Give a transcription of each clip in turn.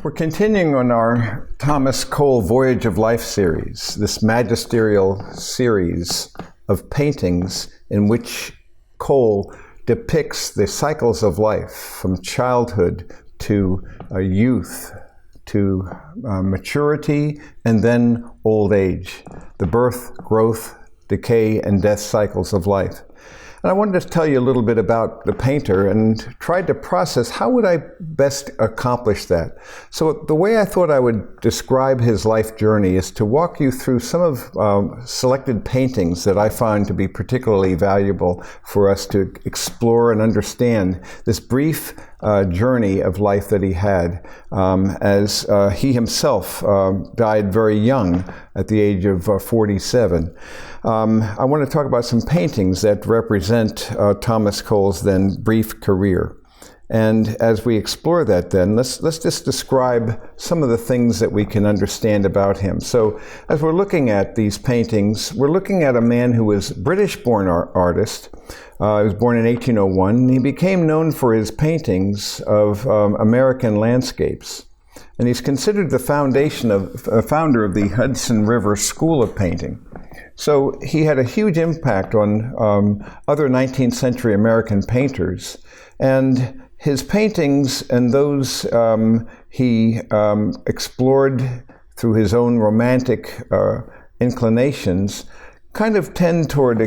We're continuing on our Thomas Cole Voyage of Life series, this magisterial series of paintings in which Cole depicts the cycles of life from childhood to youth, to maturity, and then old age, the birth, growth, decay, and death cycles of life. And I wanted to tell you a little bit about the painter and tried to process how would I best accomplish that. So the way I thought I would describe his life journey is to walk you through some of selected paintings that I find to be particularly valuable for us to explore and understand this brief journey of life that he had as he himself died very young at the age of 47. I want to talk about some paintings that represent Thomas Cole's then brief career. And as we explore that then, let's just describe some of the things that we can understand about him. So as we're looking at these paintings, we're looking at a man who was British-born artist. He was born in 1801, and he became known for his paintings of American landscapes. And he's considered the founder of the Hudson River School of Painting. So he had a huge impact on other 19th century American painters. And his paintings and those he explored through his own romantic inclinations kind of tend toward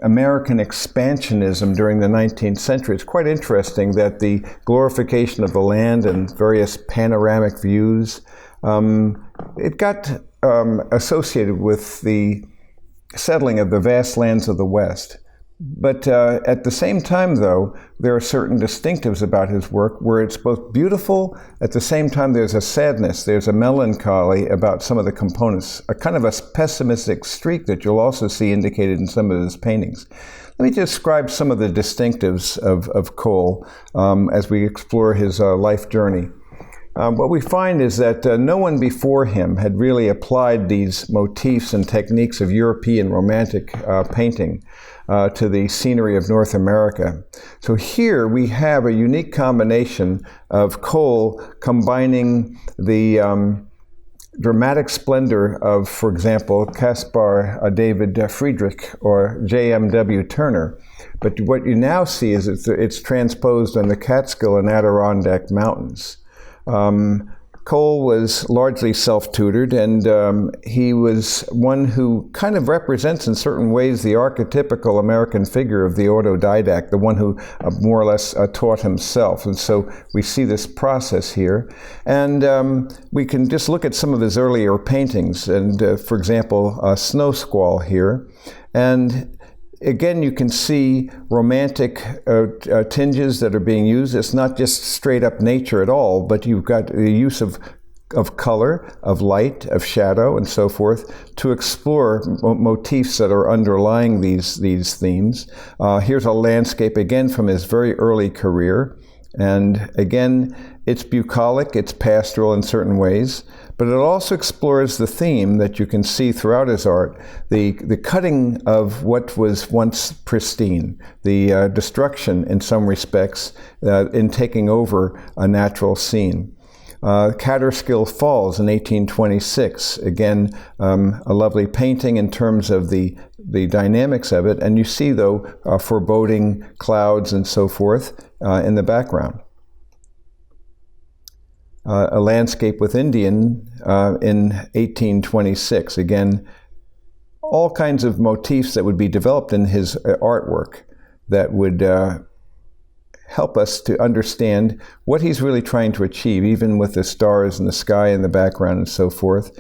American expansionism during the 19th century. It's quite interesting that the glorification of the land and various panoramic views, it got associated with the settling of the vast lands of the West. But at the same time, though, there are certain distinctives about his work where it's both beautiful, at the same time there's a sadness, there's a melancholy about some of the components, a kind of a pessimistic streak that you'll also see indicated in some of his paintings. Let me describe some of the distinctives of Cole as we explore his life journey. What we find is that no one before him had really applied these motifs and techniques of European romantic painting to the scenery of North America. So here we have a unique combination of Cole combining the dramatic splendor of, for example, Caspar David Friedrich or J.M.W. Turner. But what you now see is it's transposed on the Catskill and Adirondack Mountains. Cole was largely self-tutored, and he was one who kind of represents in certain ways the archetypical American figure of the autodidact, the one who more or less taught himself. And so we see this process here. And we can just look at some of his earlier paintings, and for example, Snow Squall here. And again, you can see romantic tinges that are being used. It's not just straight up nature at all, but you've got the use of color, of light, of shadow, and so forth to explore motifs that are underlying these themes. Here's a landscape again from his very early career. And again, it's bucolic, it's pastoral in certain ways, but it also explores the theme that you can see throughout his art, the cutting of what was once pristine, the destruction in some respects in taking over a natural scene. Catterskill Falls in 1826, again, a lovely painting in terms of the dynamics of it, and you see, though, foreboding clouds and so forth in the background. A landscape with Indian in 1826. Again, all kinds of motifs that would be developed in his artwork that would help us to understand what he's really trying to achieve, even with the stars and the sky in the background and so forth.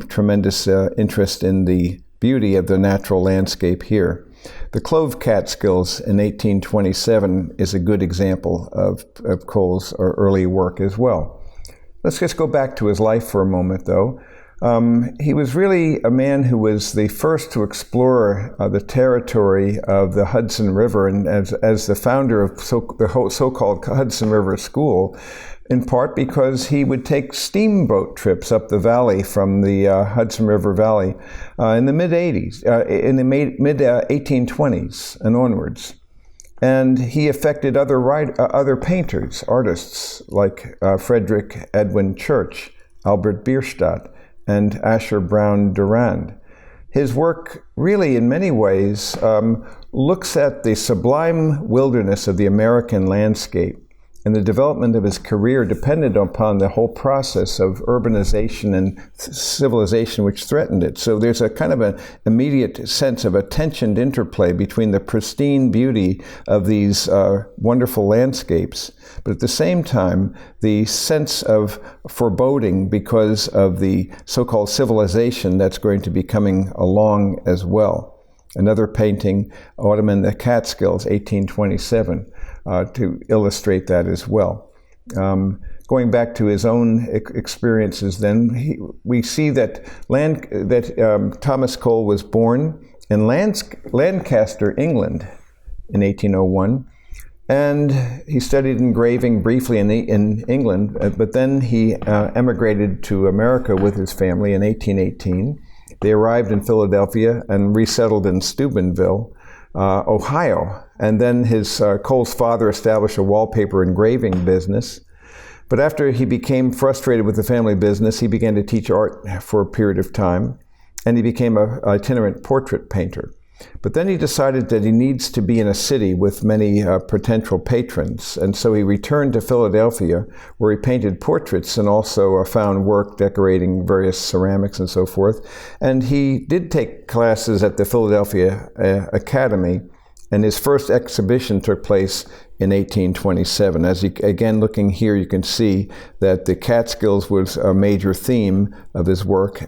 Tremendous interest in the beauty of the natural landscape here. The Clove Catskills in 1827 is a good example of Cole's early work as well. Let's just go back to his life for a moment, though. He was really a man who was the first to explore the territory of the Hudson River, and as the founder of the so-called Hudson River School, in part because he would take steamboat trips up the valley from the Hudson River Valley in the mid-1820s and onwards. And he affected other painters, artists like Frederick Edwin Church, Albert Bierstadt, and Asher Brown Durand. His work really, in many ways, looks at the sublime wilderness of the American landscape, and the development of his career depended upon the whole process of urbanization and civilization which threatened it. So there's a kind of an immediate sense of a tensioned interplay between the pristine beauty of these wonderful landscapes, but at the same time, the sense of foreboding because of the so-called civilization that's going to be coming along as well. Another painting, Autumn in the Catskills, 1827, to illustrate that as well. Going back to his own experiences then, we see that Thomas Cole was born in Lancaster, England in 1801, and he studied engraving briefly in England, but then he emigrated to America with his family in 1818. They arrived in Philadelphia and resettled in Steubenville, Ohio. And then Cole's father established a wallpaper engraving business. But after he became frustrated with the family business, he began to teach art for a period of time, and he became an itinerant portrait painter. But then he decided that he needs to be in a city with many potential patrons, and so he returned to Philadelphia, where he painted portraits and also found work decorating various ceramics and so forth. And he did take classes at the Philadelphia Academy, and his first exhibition took place in 1827. As again, looking here, you can see that the Catskills was a major theme of his work,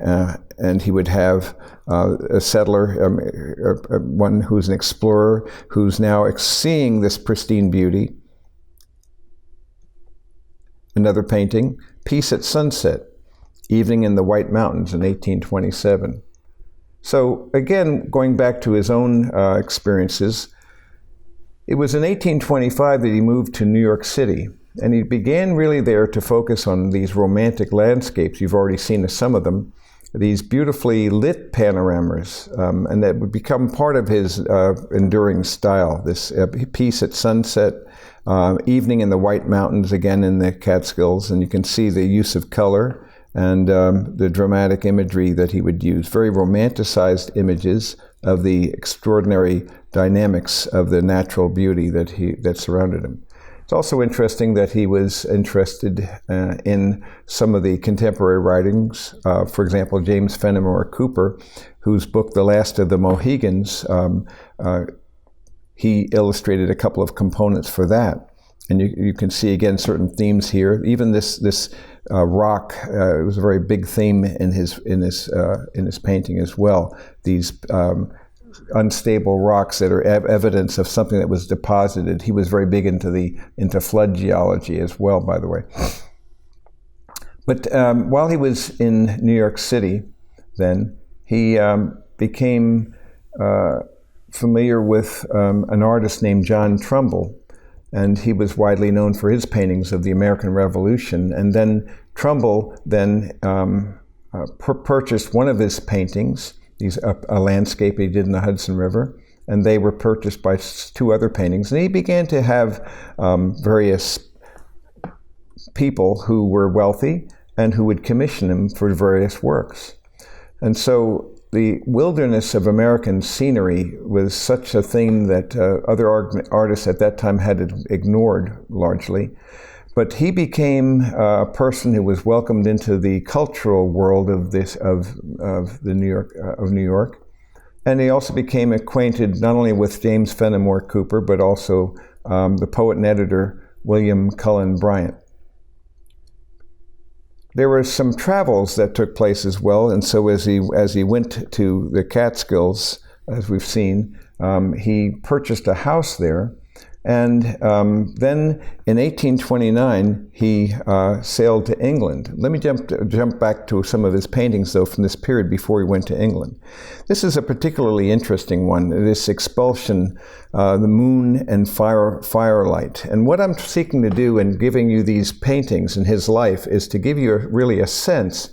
and he would have a settler, one who's an explorer, who's now seeing this pristine beauty. Another painting, Peace at Sunset, Evening in the White Mountains in 1827. So again, going back to his own experiences, it was in 1825 that he moved to New York City, and he began really there to focus on these romantic landscapes. You've already seen some of them, these beautifully lit panoramas, and that would become part of his enduring style, this Peace at Sunset, Evening in the White Mountains, again in the Catskills, and you can see the use of color and the dramatic imagery that he would use, very romanticized images of the extraordinary dynamics of the natural beauty that surrounded him. It's also interesting that he was interested in some of the contemporary writings. For example, James Fenimore Cooper, whose book The Last of the Mohegans, he illustrated a couple of components for that. And you can see again certain themes here. Even this rock, it was a very big theme in his painting as well. These unstable rocks that are evidence of something that was deposited. He was very big into flood geology as well, by the way. But while he was in New York City, then he became familiar with an artist named John Trumbull. And he was widely known for his paintings of the American Revolution. And then Trumbull purchased one of his paintings, a landscape he did in the Hudson River, and they were purchased by two other paintings. And he began to have various people who were wealthy and who would commission him for various works. And so the wilderness of American scenery was such a thing that other artists at that time had ignored largely. But he became a person who was welcomed into the cultural world of New York, and he also became acquainted not only with James Fenimore Cooper, but also the poet and editor William Cullen Bryant. There were some travels that took place as well, and so as he went to the Catskills, as we've seen, he purchased a house there, and then in 1829 he sailed to England. Let me jump back to some of his paintings, though, from this period before he went to England. This is a particularly interesting one, this expulsion, the moon and firelight. And what I'm seeking to do in giving you these paintings in his life is to give you really a sense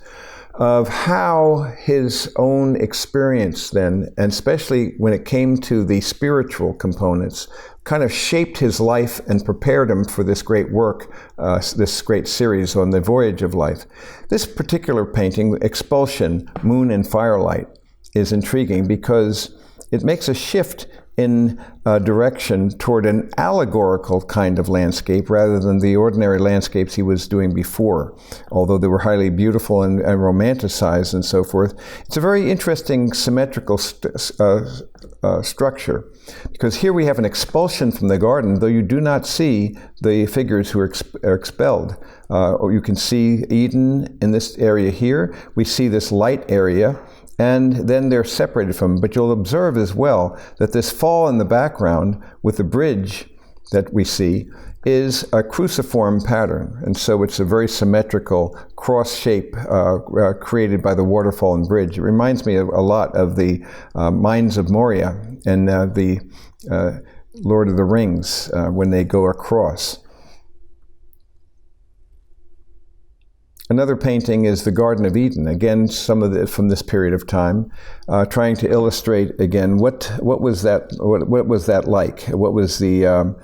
of how his own experience then, and especially when it came to the spiritual components, kind of shaped his life and prepared him for this great work, this great series on the Voyage of Life. This particular painting, Expulsion, Moon and Firelight, is intriguing because it makes a shift in direction toward an allegorical kind of landscape rather than the ordinary landscapes he was doing before, although they were highly beautiful and romanticized and so forth. It's a very interesting symmetrical structure, because here we have an expulsion from the garden, though you do not see the figures who are expelled. Or you can see Eden in this area here. We see this light area, and then they're separated from them. But you'll observe as well that this fall in the background with the bridge that we see is a cruciform pattern. And so it's a very symmetrical cross shape created by the waterfall and bridge. It reminds me a lot of the Mines of Moria and the Lord of the Rings when they go across. Another painting is the Garden of Eden. Again, some of it from this period of time, trying to illustrate again what was that like? What was the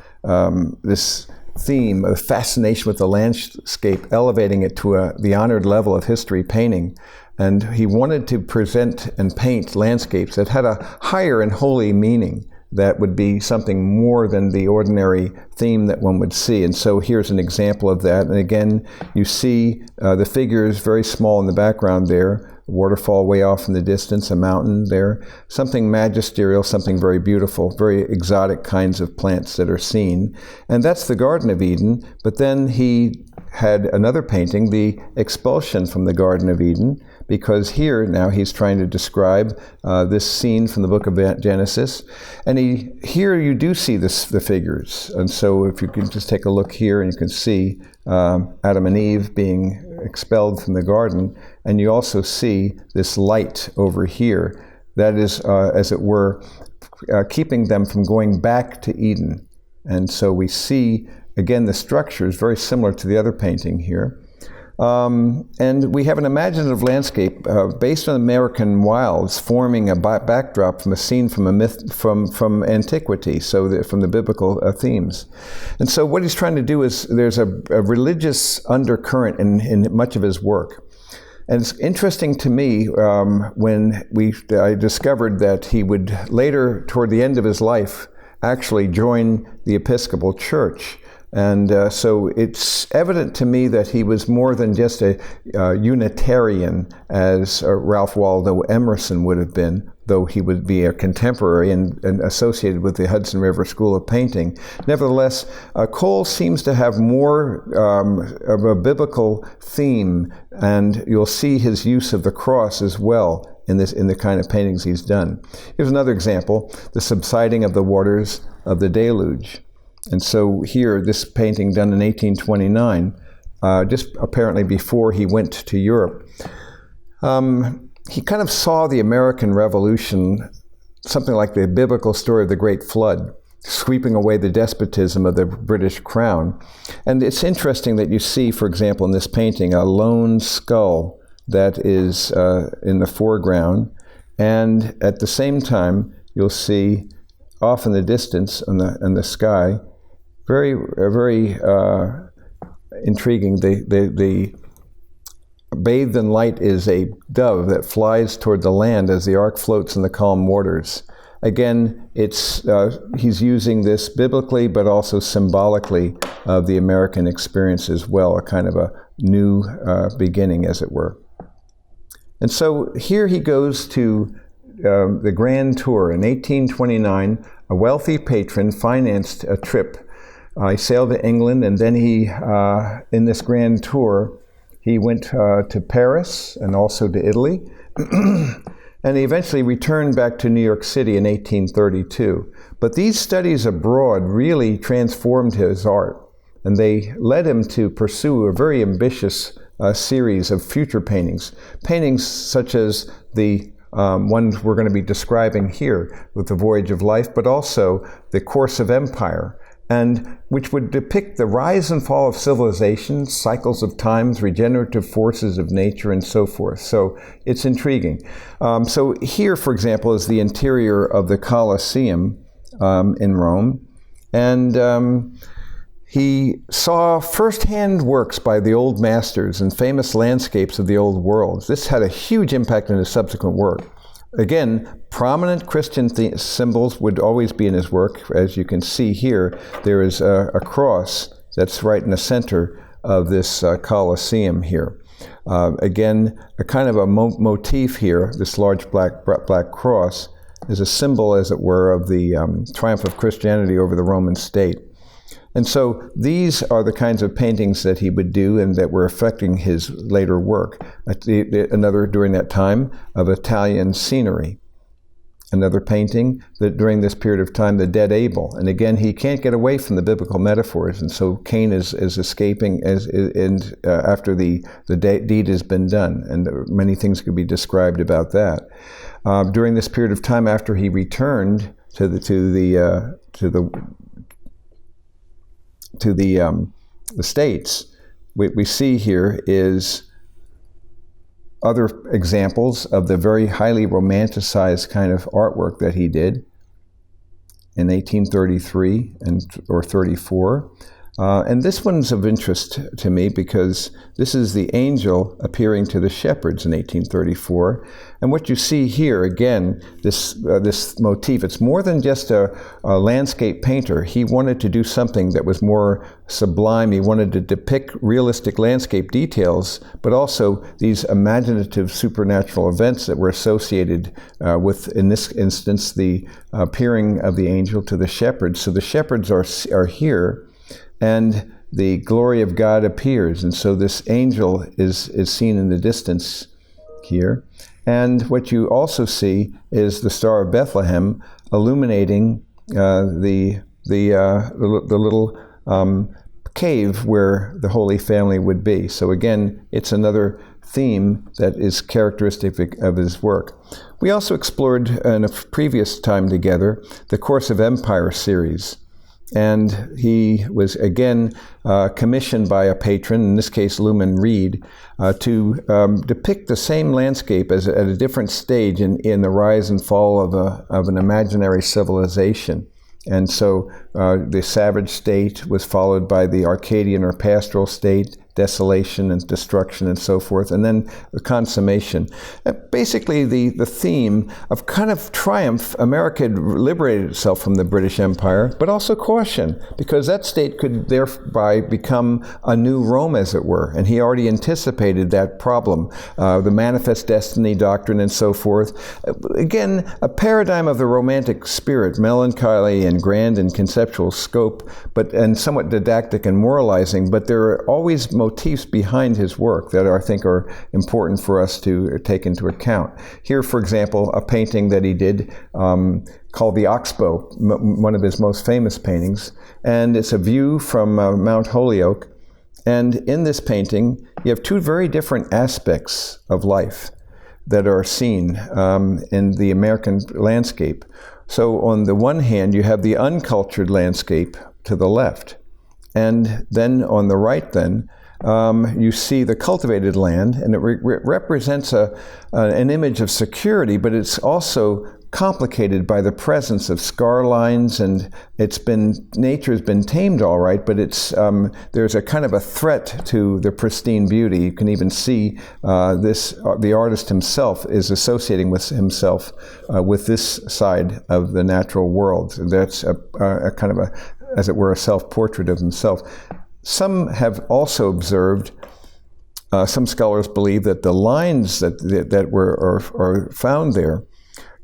this theme of fascination with the landscape, elevating it to the honored level of history painting. And he wanted to present and paint landscapes that had a higher and holy meaning that would be something more than the ordinary theme that one would see. And so here's an example of that. And again, you see the figures very small in the background there, a waterfall way off in the distance, a mountain there, something magisterial, something very beautiful, very exotic kinds of plants that are seen. And that's the Garden of Eden. But then he had another painting, the Expulsion from the Garden of Eden, because here now he's trying to describe this scene from the book of Genesis. And here you do see the figures. And so if you can just take a look here, and you can see Adam and Eve being expelled from the garden, and you also see this light over here that is, as it were, keeping them from going back to Eden. And so we see, again, the structure is very similar to the other painting here. And we have an imaginative landscape based on American wilds, forming a backdrop from a scene from a myth from antiquity, so from the biblical themes. And so what he's trying to do is, there's a religious undercurrent in much of his work. And it's interesting to me when I discovered that he would later, toward the end of his life, actually join the Episcopal Church. And so it's evident to me that he was more than just a Unitarian, as Ralph Waldo Emerson would have been, though he would be a contemporary and associated with the Hudson River School of Painting. Nevertheless, Cole seems to have more of a biblical theme, and you'll see his use of the cross as well in the kind of paintings he's done. Here's another example, the subsiding of the waters of the deluge. And so here, this painting done in 1829, just apparently before he went to Europe, he kind of saw the American Revolution, something like the biblical story of the Great Flood, sweeping away the despotism of the British Crown. And it's interesting that you see, for example, in this painting, a lone skull that is in the foreground. And at the same time, you'll see off in the distance in the sky, very intriguing. The bathed in light is a dove that flies toward the land as the ark floats in the calm waters. Again, he's using this biblically, but also symbolically of the American experience as well, a kind of a new beginning, as it were. And so here he goes to the Grand Tour. In 1829, a wealthy patron financed a trip. He sailed to England, and then he, in this Grand Tour, he went to Paris and also to Italy. And he eventually returned back to New York City in 1832. But these studies abroad really transformed his art, and they led him to pursue a very ambitious series of future paintings. Paintings such as the ones we're going to be describing here with the Voyage of Life, but also the Course of Empire, and which would depict the rise and fall of civilizations, cycles of times, regenerative forces of nature, and so forth. So it's intriguing. So here, for example, is the interior of the Colosseum in Rome, and he saw first-hand works by the old masters and famous landscapes of the old world. This had a huge impact on his subsequent work. Again, prominent Christian symbols would always be in his work. As you can see here, there is a cross that's right in the center of this Colosseum here. Again, a kind of a motif here, this large black cross, is a symbol, as it were, of the triumph of Christianity over the Roman state. And so these are the kinds of paintings that he would do and that were affecting his later work. Another, during that time, of Italian scenery. Another painting that during this period of time, the dead Abel. And again, he can't get away from the biblical metaphors. And so Cain is escaping after the deed has been done. And many things could be described about that. During this period of time after he returned to the States, we see here is other examples of the very highly romanticized kind of artwork that he did in 1833 or 34. And this one's of interest to me because this is the angel appearing to the shepherds in 1834. And what you see here, again, this motif, it's more than just a landscape painter. He wanted to do something that was more sublime. He wanted to depict realistic landscape details, but also these imaginative supernatural events that were associated with, in this instance, the appearing of the angel to the shepherds. So the shepherds are here, and the glory of God appears. And so this angel is seen in the distance here. And what you also see is the Star of Bethlehem illuminating the little cave where the Holy Family would be. So again, it's another theme that is characteristic of his work. We also explored in a previous time together the Course of Empire series. And he was, again, commissioned by a patron, in this case Luman Reed, to depict the same landscape at a different stage in the rise and fall of an imaginary civilization. And so the savage state was followed by the Arcadian or pastoral state, desolation and destruction and so forth, and then the consummation. Basically, the theme of kind of triumph. America had liberated itself from the British Empire, but also caution, because that state could thereby become a new Rome, as it were, and he already anticipated that problem, the manifest destiny doctrine and so forth. Again, a paradigm of the Romantic spirit, melancholy and grand and conceptual scope, and somewhat didactic and moralizing, but there are always motifs behind his work that I think are important for us to take into account. Here, for example, a painting that he did called the Oxbow, one of his most famous paintings, and it's a view from Mount Holyoke. And in this painting, you have two very different aspects of life that are seen in the American landscape. So on the one hand, you have the uncultured landscape to the left. And then on the right you see the cultivated land, and it represents an image of security, but it's also complicated by the presence of scar lines, and nature's been tamed all right, but there's a kind of a threat to the pristine beauty. You can even see the artist himself is associating with himself with this side of the natural world. That's a kind of as it were, a self-portrait of himself. Some have also observed, some scholars believe that the lines that are found there,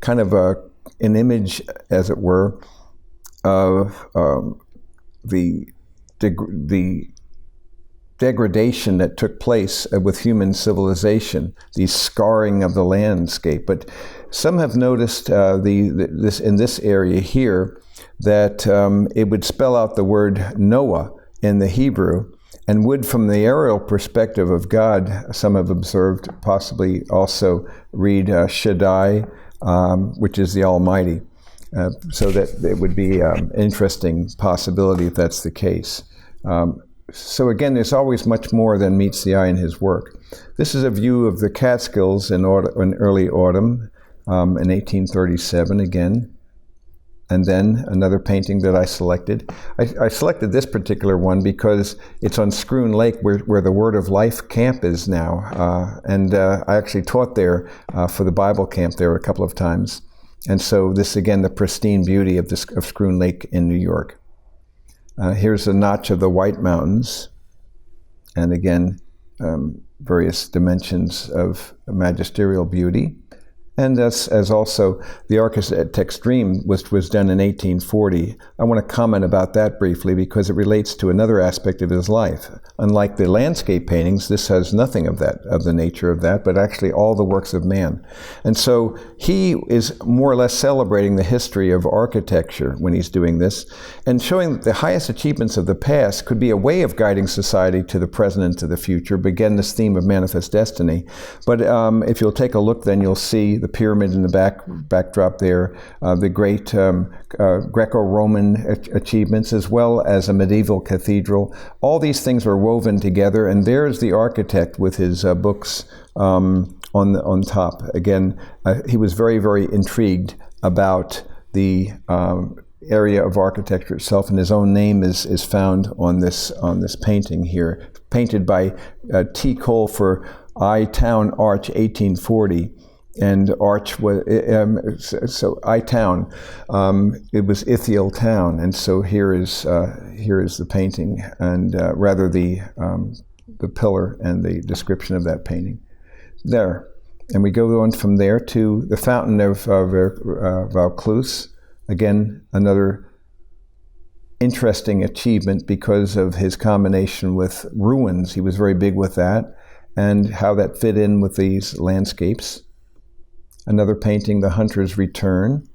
kind of an image, as it were, of the degradation that took place with human civilization, the scarring of the landscape. But some have noticed this in this area here that it would spell out the word Noah in the Hebrew, and would, from the aerial perspective of God, some have observed, possibly also read Shaddai, which is the Almighty. so that it would be an interesting possibility if that's the case. So again, there's always much more than meets the eye in his work. This is a view of the Catskills in early autumn in 1837 again. And then another painting that I selected. I selected this particular one because it's on Scroon Lake where the Word of Life camp is now. And I actually taught there for the Bible camp there a couple of times. And so this, again, the pristine beauty of Scroon Lake in New York. Here's a notch of the White Mountains. And again, various dimensions of magisterial beauty. And as also the Architect's Dream, which was done in 1840. I want to comment about that briefly because it relates to another aspect of his life. Unlike the landscape paintings, this has nothing of the nature of that, but actually all the works of man. And so he is more or less celebrating the history of architecture when he's doing this, and showing that the highest achievements of the past could be a way of guiding society to the present and to the future. Again, this theme of manifest destiny. But if you'll take a look, then you'll see the pyramid in the backdrop there, the great Greco-Roman achievements, as well as a medieval cathedral. All these things were woven together, and there's the architect with his books on top. Again, he was very, very intrigued about the area of architecture itself, and his own name is found on this painting here, painted by T. Cole for I-Town Arch, 1840. And Arch was so I-Town. It was Ithiel Town, and so here is the painting, and rather the pillar and the description of that painting there. And we go on from there to the Fountain of Vaucluse. Again, another interesting achievement because of his combination with ruins. He was very big with that, and how that fit in with these landscapes. Another painting, The Hunter's Return.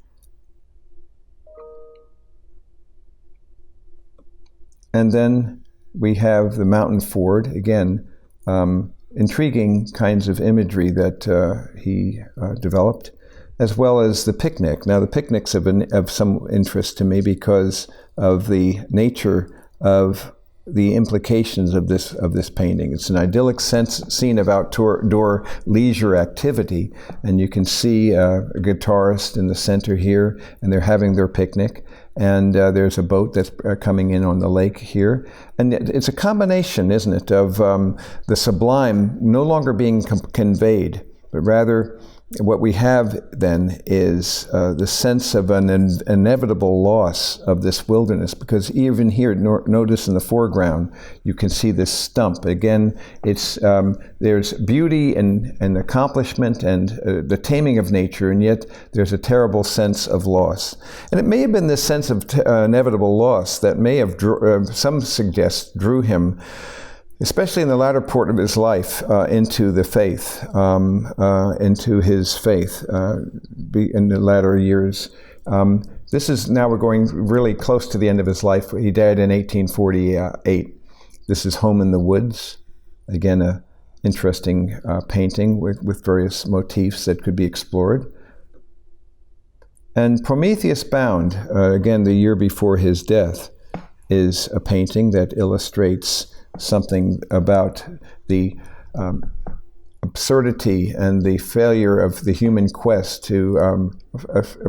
And then we have the Mountain Ford, again, intriguing kinds of imagery that he developed, as well as the picnic. Now, the picnic's of some interest to me because of the nature of the implications of this painting. It's an idyllic scene of outdoor leisure activity, and you can see a guitarist in the center here, and they're having their picnic, and there's a boat that's coming in on the lake here. And it's a combination, isn't it, of the sublime no longer being conveyed, but rather what we have then is the sense of an inevitable loss of this wilderness, because even here, notice in the foreground, you can see this stump. Again, it's there's beauty and accomplishment and the taming of nature, and yet there's a terrible sense of loss. And it may have been this sense of inevitable loss that may have, some suggest, drew him, especially in the latter part of his life, into the faith, into his faith in the latter years. This is now, we're going really close to the end of his life. He died in 1848. This is Home in the Woods. Again, an interesting painting with various motifs that could be explored. And Prometheus Bound, again, the year before his death, is a painting that illustrates something about the absurdity and the failure of the human quest to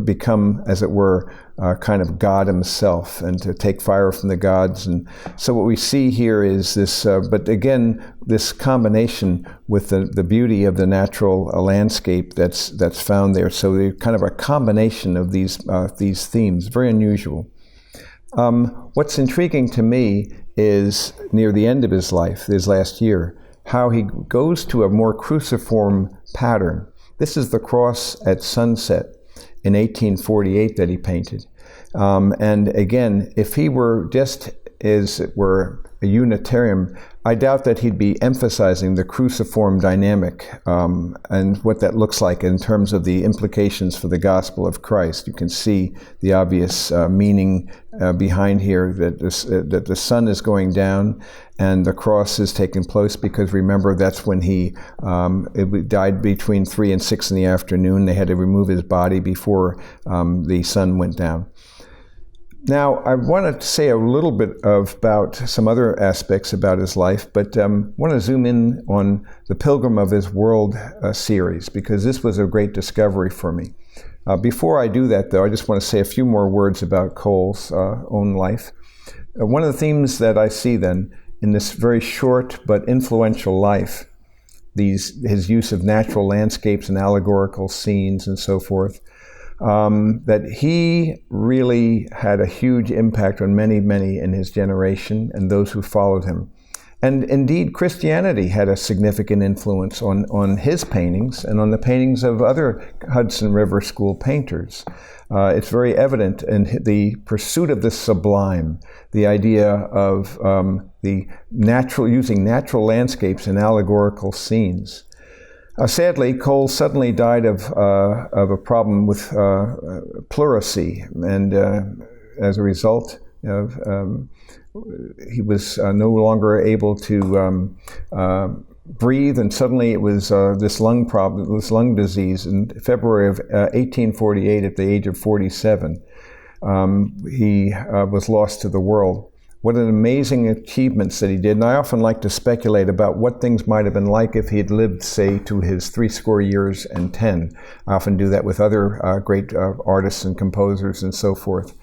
become, as it were, kind of God himself and to take fire from the gods. And so what we see here is this, but again, this combination with the beauty of the natural landscape that's found there. So they're kind of a combination of these themes, very unusual. What's intriguing to me is near the end of his life, his last year, how he goes to a more cruciform pattern. This is the cross at sunset in 1848 that he painted. And again, if he were just, as it were, a Unitarian, I doubt that he'd be emphasizing the cruciform dynamic and what that looks like in terms of the implications for the gospel of Christ. You can see the obvious meaning behind here that the sun is going down and the cross is taking place, because remember, that's when he died between 3 and 6 in the afternoon. They had to remove his body before the sun went down. Now, I want to say a little bit about some other aspects about his life, but I want to zoom in on the Pilgrim of His World series, because this was a great discovery for me. Before I do that, though, I just want to say a few more words about Cole's own life. One of the themes that I see then in this very short but influential life, his use of natural landscapes and allegorical scenes and so forth, that he really had a huge impact on many, many in his generation and those who followed him. And indeed, Christianity had a significant influence on his paintings and on the paintings of other Hudson River School painters. It's very evident in the pursuit of the sublime, the idea of using natural landscapes and allegorical scenes. Sadly, Cole suddenly died of a problem with pleurisy, and as a result, he was no longer able to breathe, and suddenly it was this lung disease. In February of 1848, at the age of 47, he was lost to the world. What an amazing achievements that he did. And I often like to speculate about what things might have been like if he had lived, say, to his 70 years and 10. I often do that with other great artists and composers and so forth.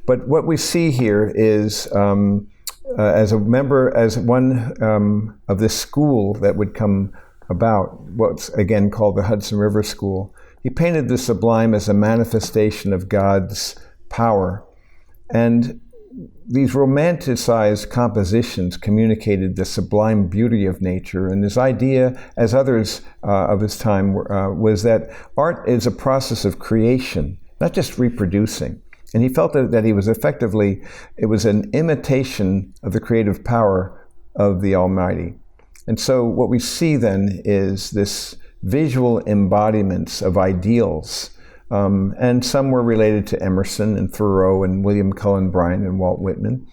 But what we see here is, as one of this school that would come about, what's again called the Hudson River School, he painted the sublime as a manifestation of God's power. And these romanticized compositions communicated the sublime beauty of nature, and his idea, as others of his time, was that art is a process of creation, not just reproducing. And he felt that he was it was an imitation of the creative power of the Almighty. And so what we see then is this visual embodiments of ideals. And some were related to Emerson and Thoreau and William Cullen Bryant and Walt Whitman.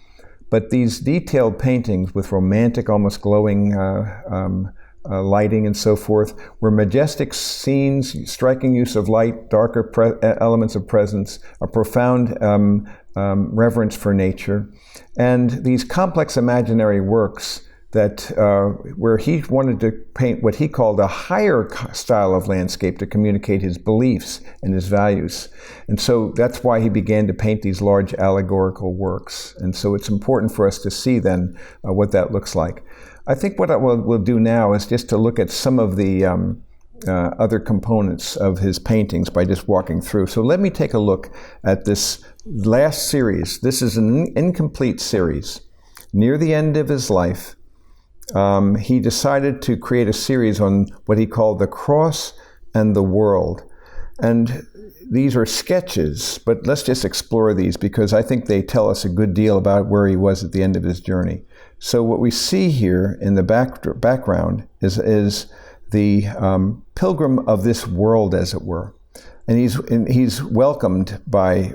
But these detailed paintings with romantic, almost glowing lighting and so forth were majestic scenes, striking use of light, darker elements of presence, a profound reverence for nature. And these complex imaginary works that where he wanted to paint what he called a higher style of landscape to communicate his beliefs and his values. And so that's why he began to paint these large allegorical works. And so it's important for us to see then what that looks like. I think what we'll do now is just to look at some of the other components of his paintings by just walking through. So let me take a look at this last series. This is an incomplete series. Near the end of his life, he decided to create a series on what he called the cross and the world. And these are sketches, but let's just explore these because I think they tell us a good deal about where he was at the end of his journey. So what we see here in the background is the pilgrim of this world, as it were. And he's welcomed by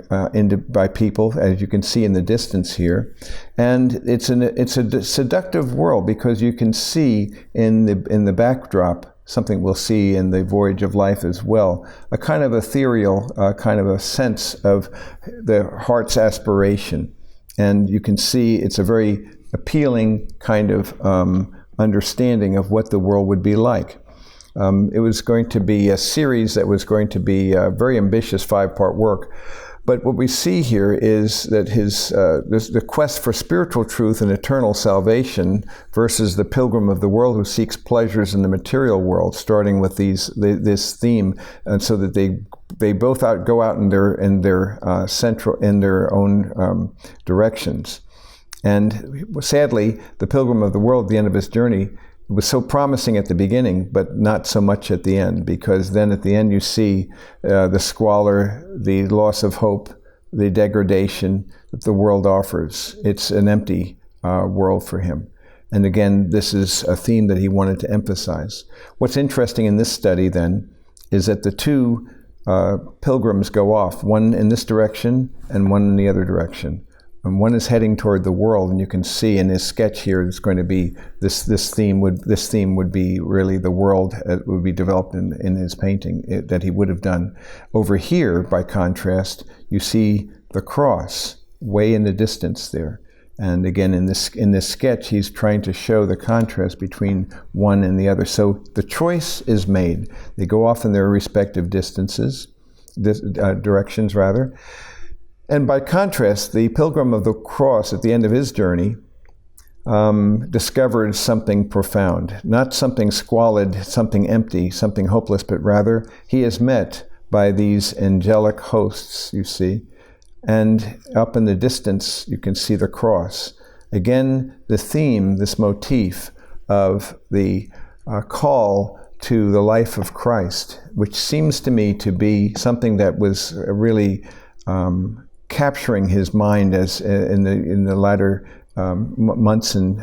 people, as you can see in the distance here, and it's a seductive world because you can see in the backdrop something we'll see in the Voyage of Life as well, a kind of ethereal kind of a sense of the heart's aspiration, and you can see it's a very appealing kind of understanding of what the world would be like. It was going to be a series that was going to be a very ambitious 5-part work. But what we see here is that the quest for spiritual truth and eternal salvation versus the pilgrim of the world who seeks pleasures in the material world, starting with this theme, and so that they both go out in their own directions. And sadly, the pilgrim of the world at the end of his journey, it was so promising at the beginning, but not so much at the end, because then at the end you see the squalor, the loss of hope, the degradation that the world offers. It's an empty world for him. And again, this is a theme that he wanted to emphasize. What's interesting in this study then is that the two pilgrims go off, one in this direction and one in the other direction. And one is heading toward the world, and you can see in his sketch here, it's going to be this theme would be really the world that would be developed in his painting that he would have done. Over here, by contrast, you see the cross way in the distance there. And again, in this sketch, he's trying to show the contrast between one and the other. So the choice is made. They go off in their respective directions rather. And by contrast, the pilgrim of the cross at the end of his journey discovered something profound, not something squalid, something empty, something hopeless, but rather he is met by these angelic hosts, you see. And up in the distance, you can see the cross. Again, the theme, this motif of the call to the life of Christ, which seems to me to be something that was really capturing his mind as in the latter months and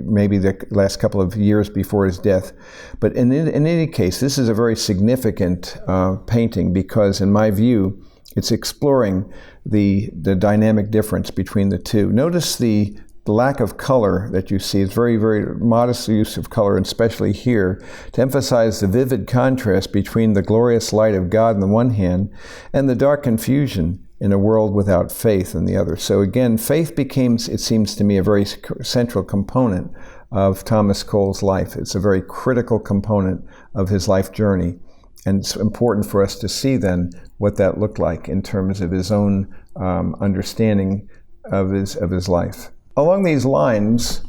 maybe the last couple of years before his death. But in any case, this is a very significant painting because, in my view, it's exploring the dynamic difference between the two. Notice the lack of color that you see. It's very, very modest use of color, and especially here, to emphasize the vivid contrast between the glorious light of God on the one hand and the dark confusion in a world without faith on the other. So again, faith became, it seems to me, a very central component of Thomas Cole's life. It's a very critical component of his life journey. And it's important for us to see then what that looked like in terms of his own understanding of his life. Along these lines,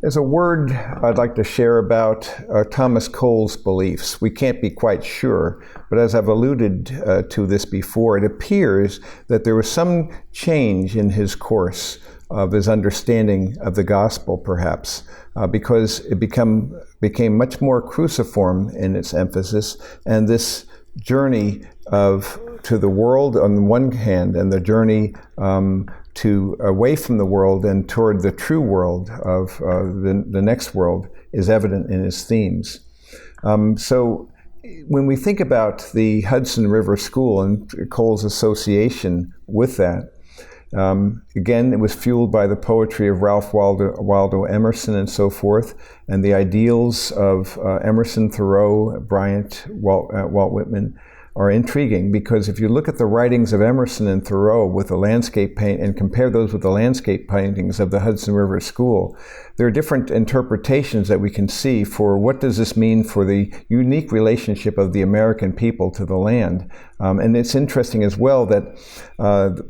there's a word I'd like to share about Thomas Cole's beliefs. We can't be quite sure, but as I've alluded to this before, it appears that there was some change in his course of his understanding of the gospel, perhaps, because it became much more cruciform in its emphasis, and this journey to the world on the one hand, and the journey to away from the world and toward the true world of the next world is evident in his themes. So when we think about the Hudson River School and Cole's association with that, again, it was fueled by the poetry of Ralph Waldo Emerson and so forth, and the ideals of Emerson, Thoreau, Bryant, Walt Whitman are intriguing, because if you look at the writings of Emerson and Thoreau with the landscape paint and compare those with the landscape paintings of the Hudson River School, there are different interpretations that we can see for what does this mean for the unique relationship of the American people to the land. And it's interesting as well that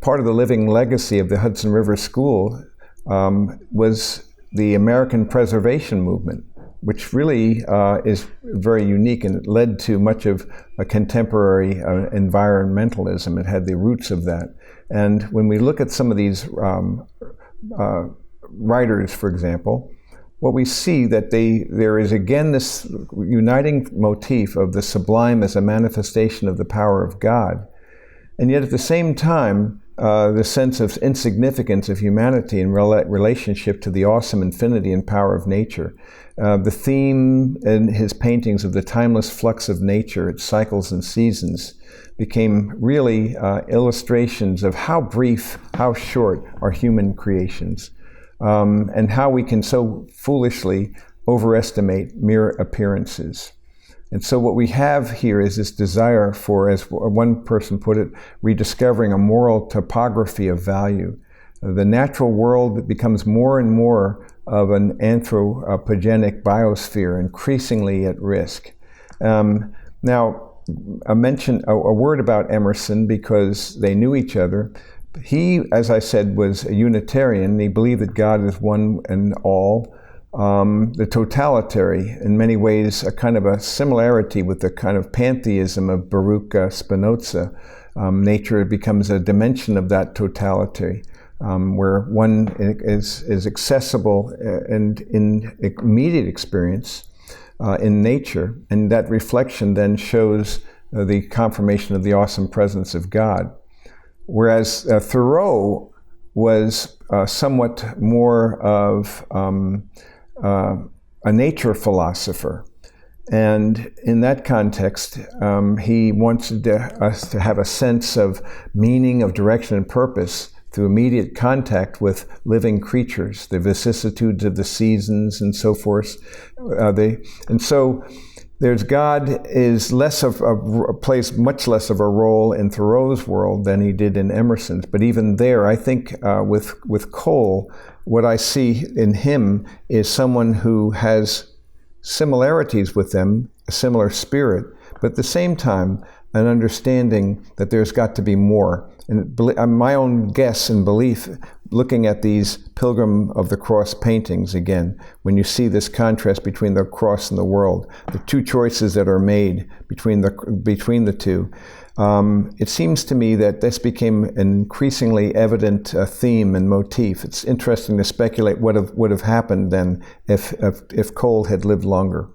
part of the living legacy of the Hudson River School was the American preservation movement, which really is very unique, and it led to much of a contemporary environmentalism. It had the roots of that. And when we look at some of these writers, for example, what we see that there is again this uniting motif of the sublime as a manifestation of the power of God. And yet at the same time, the sense of insignificance of humanity in relationship to the awesome infinity and power of nature. The theme in his paintings of the timeless flux of nature, its cycles and seasons, became really illustrations of how brief, how short are human creations, and how we can so foolishly overestimate mere appearances. And so what we have here is this desire for, as one person put it, rediscovering a moral topography of value. The natural world becomes more and more of an anthropogenic biosphere, increasingly at risk. Now, I mentioned a word about Emerson because they knew each other. He, as I said, was a Unitarian. He believed that God is one and all. The totalitarian, in many ways, a kind of a similarity with the kind of pantheism of Baruch Spinoza. Nature becomes a dimension of that totality, where one is accessible and in immediate experience in nature, and that reflection then shows the confirmation of the awesome presence of God. Whereas Thoreau was somewhat more of a nature philosopher. And in that context, he wanted us to have a sense of meaning, of direction and purpose through immediate contact with living creatures, the vicissitudes of the seasons and so forth. And so there's God is plays much less of a role in Thoreau's world than he did in Emerson's. But even there, I think with Cole, what I see in him is someone who has similarities with them, a similar spirit, but at the same time, an understanding that there's got to be more. And my own guess and belief, looking at these Pilgrim of the Cross paintings again, when you see this contrast between the cross and the world, the two choices that are made between the two, it seems to me that this became an increasingly evident theme and motif. It's interesting to speculate what would have happened then if Cole had lived longer.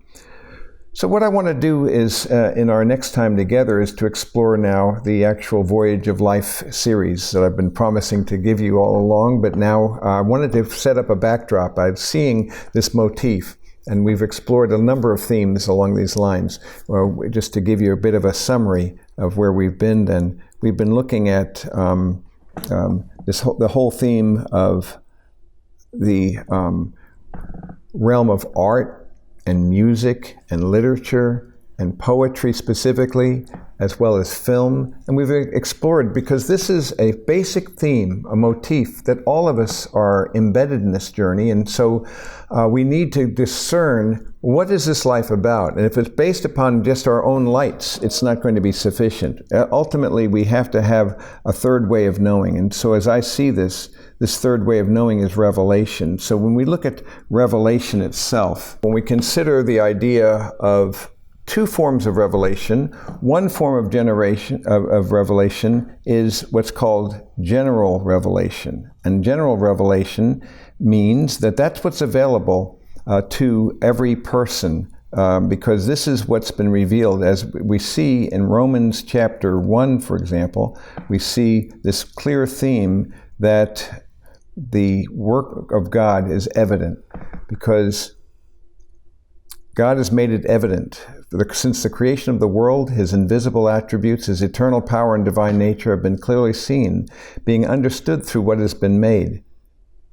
So what I want to do is, in our next time together, is to explore now the actual Voyage of Life series that I've been promising to give you all along, but now I wanted to set up a backdrop. I'm seeing this motif, and we've explored a number of themes along these lines. Just to give you a bit of a summary of where we've been, and we've been looking at the whole theme of the realm of art, and music, and literature, and poetry specifically, as well as film. And we've explored, because this is a basic theme, a motif, that all of us are embedded in this journey. And so we need to discern, what is this life about? And if it's based upon just our own lights, it's not going to be sufficient. Ultimately, we have to have a third way of knowing. And so as I see this third way of knowing is revelation. So when we look at revelation itself, when we consider the idea of two forms of revelation, one form of revelation is what's called general revelation. And general revelation means that that's what's available to every person, because this is what's been revealed. As we see in Romans chapter 1, for example, we see this clear theme that the work of God is evident, because God has made it evident. Since the creation of the world, his invisible attributes, his eternal power and divine nature have been clearly seen, being understood through what has been made,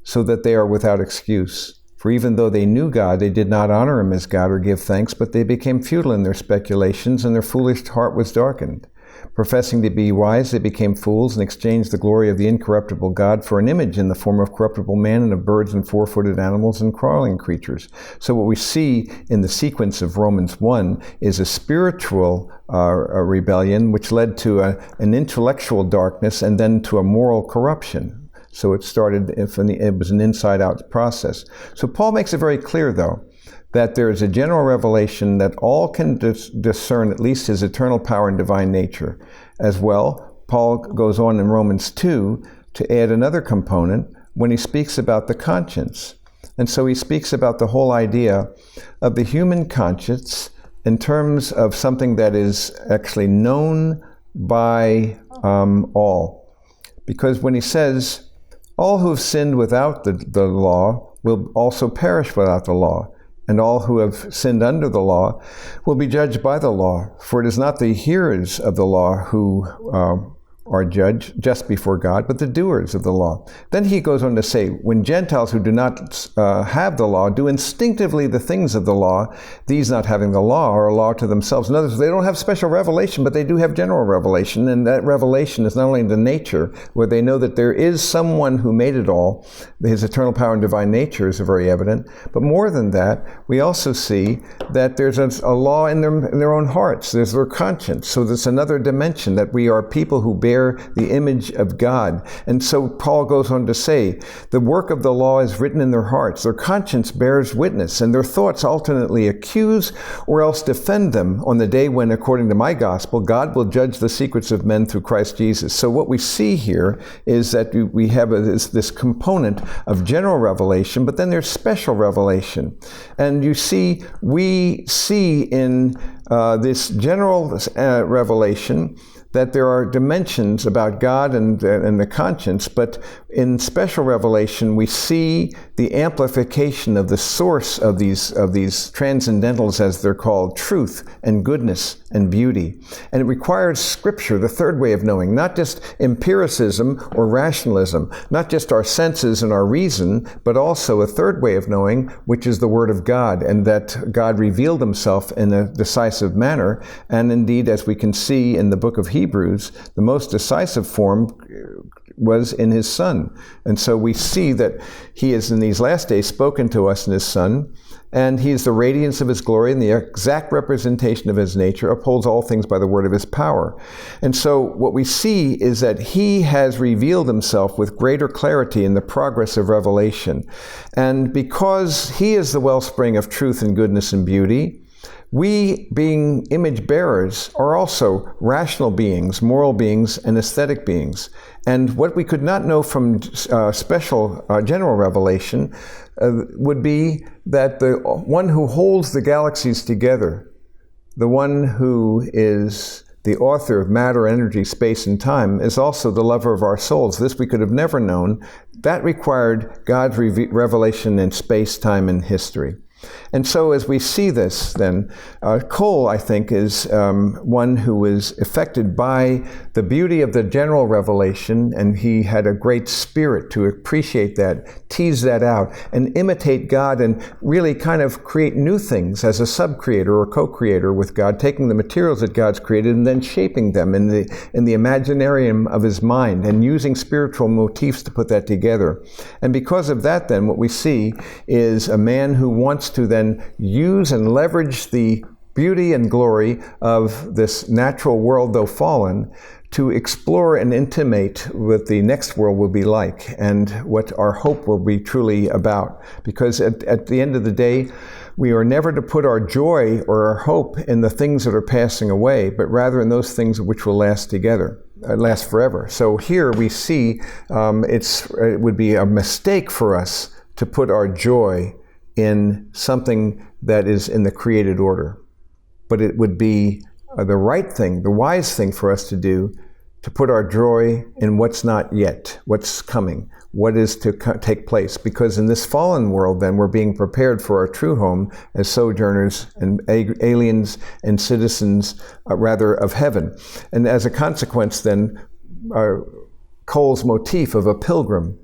so that they are without excuse. For even though they knew God, they did not honor him as God or give thanks, but they became futile in their speculations, and their foolish heart was darkened. Professing to be wise, they became fools and exchanged the glory of the incorruptible God for an image in the form of corruptible man and of birds and four-footed animals and crawling creatures. So what we see in the sequence of Romans 1 is a spiritual rebellion, which led to an intellectual darkness and then to a moral corruption. So it was an inside-out process. So Paul makes it very clear, though, that there is a general revelation that all can discern at least his eternal power and divine nature. As well, Paul goes on in Romans 2 to add another component when he speaks about the conscience. And so he speaks about the whole idea of the human conscience in terms of something that is actually known by all. Because when he says, all who have sinned without the law will also perish without the law. And all who have sinned under the law will be judged by the law. For it is not the hearers of the law who are judged just before God, but the doers of the law. Then he goes on to say, when Gentiles who do not have the law do instinctively the things of the law, these not having the law are a law to themselves. In other words, they don't have special revelation, but they do have general revelation. And that revelation is not only the nature, where they know that there is someone who made it all. His eternal power and divine nature is very evident. But more than that, we also see that there's a law in their own hearts. There's their conscience. So there's another dimension, that we are people who bear the image of God. And so Paul goes on to say, the work of the law is written in their hearts. Their conscience bears witness, and their thoughts alternately accuse or else defend them on the day when, according to my gospel, God will judge the secrets of men through Christ Jesus. So what we see here is that we have this component of general revelation, but then there's special revelation. And we see in this general revelation that there are dimensions about God and the conscience, but in special revelation we see the amplification of the source of these transcendentals, as they're called, truth and goodness and beauty. And it requires Scripture, the third way of knowing, not just empiricism or rationalism, not just our senses and our reason, but also a third way of knowing, which is the Word of God, and that God revealed himself in a decisive manner. And indeed, as we can see in the book of Hebrews, the most decisive form was in his Son. And so we see that he is in these last days spoken to us in his Son, and he is the radiance of his glory and the exact representation of his nature, upholds all things by the word of his power. And so what we see is that he has revealed himself with greater clarity in the progress of revelation. And because he is the wellspring of truth and goodness and beauty, we, being image bearers, are also rational beings, moral beings, and aesthetic beings. And what we could not know from special general revelation would be that the one who holds the galaxies together, the one who is the author of matter, energy, space, and time, is also the lover of our souls. This we could have never known. That required God's revelation in space, time, and history. And so as we see this, then, Cole, I think, is one who was affected by the beauty of the general revelation, and he had a great spirit to appreciate that, tease that out, and imitate God, and really kind of create new things as a sub-creator or co-creator with God, taking the materials that God's created and then shaping them in the imaginarium of his mind, and using spiritual motifs to put that together. And because of that, then, what we see is a man who wants to then use and leverage the beauty and glory of this natural world, though fallen, to explore and intimate what the next world will be like and what our hope will be truly about. Because at the end of the day, we are never to put our joy or our hope in the things that are passing away, but rather in those things which will last forever. So here we see it would be a mistake for us to put our joy in something that is in the created order. But it would be the right thing, the wise thing for us to do, to put our joy in what's not yet, what's coming, what is to take place. Because in this fallen world, then, we're being prepared for our true home as sojourners and aliens and citizens, rather, of heaven. And as a consequence, then, Cole's motif of a pilgrim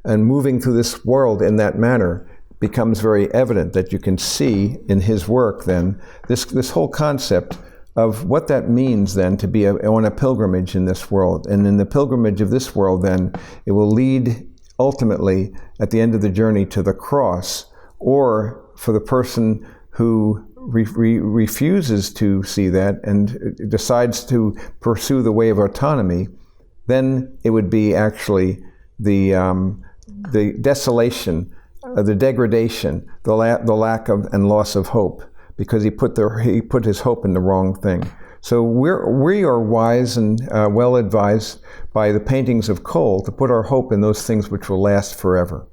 and moving through this world in that manner becomes very evident, that you can see in his work then this whole concept of what that means then to be on a pilgrimage in this world. And in the pilgrimage of this world then, it will lead ultimately at the end of the journey to the cross, or for the person who refuses to see that and decides to pursue the way of autonomy, then it would be actually the desolation, the degradation, the lack of and loss of hope, because he put his hope in the wrong thing. So we are wise and well advised by the paintings of Cole to put our hope in those things which will last forever.